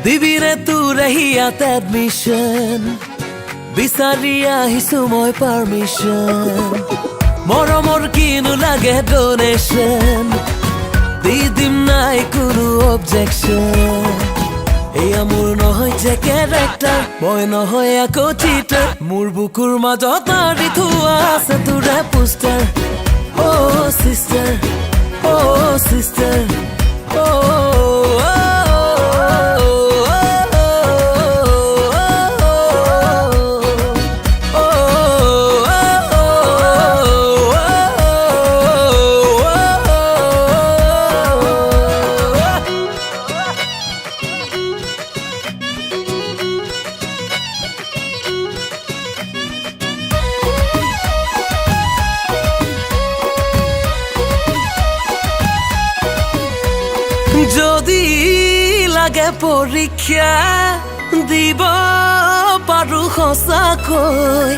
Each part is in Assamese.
দিবিৰে তোৰে হিয়াত এডমিশ্যন বিচাৰি আহিছো মই পাৰ্মিশ্যন মৰমৰ কিনো লাগে ডোনেশ্যন দি দিম নাই কোনো অবজেকশ্যন এয়া মোৰ নহয় যে কেৰেক্টাৰ মই নহয় আকৌ চিটাৰ মোৰ বুকুৰ মাজত আঁৰি থোৱা আছে তোৰে পোষ্টাৰ অ' চিষ্টাৰ অ' চিষ্টাৰ যদি লাগে পৰীক্ষা দিব পাৰো সঁচাকৈ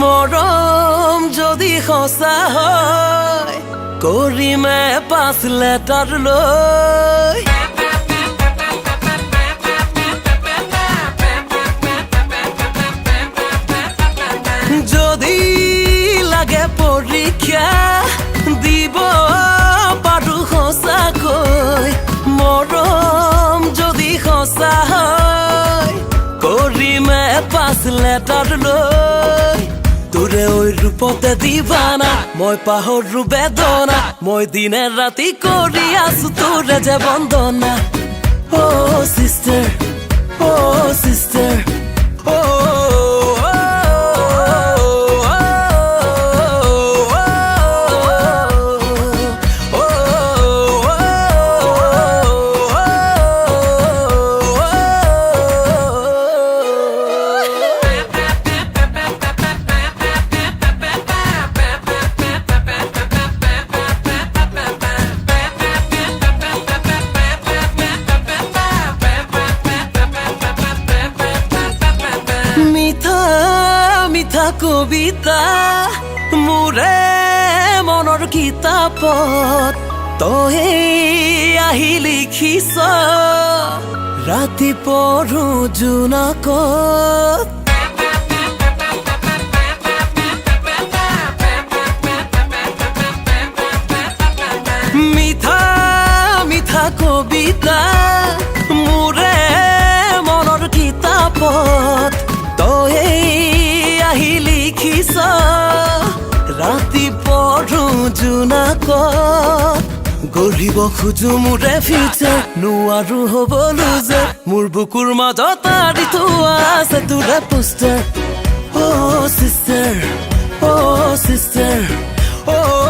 মৰম যদি সঁচা হয় কৰিমে 5 লেটাৰ লৈ যদি লাগে পৰীক্ষা দিব পাৰো সঁচাকৈ মৰম যদি সঁচা হয় কৰিমে 5 লেটাৰ লৈ তোৰে ঐ ৰূপতে দিবানা মই পাহৰো বেদনা মই দিনে ৰাতি কৰি আছো তোৰে যে বন্দনা অ' চিষ্টাৰ অ' চিষ্টাৰ মিঠা কবিতা মোৰে মনৰ কিতাপত তই আহি লিখিছ ৰাতি পঢ়ো জোনাকত মিঠা কবিতা মোৰে মনৰ কিতাপত তই আহি লিখিছ ৰাতি পঢ়ো জোনাকত গঢ়িব খোজো মোৰে ফিউচাৰ নোৱাৰো হ'ব লুজাৰ মোৰ বুকুৰ মাজত আঁৰি থোৱা আছে তোৰে পোষ্টাৰ অ' চিষ্টাৰ অ' চিষ্টাৰ অ'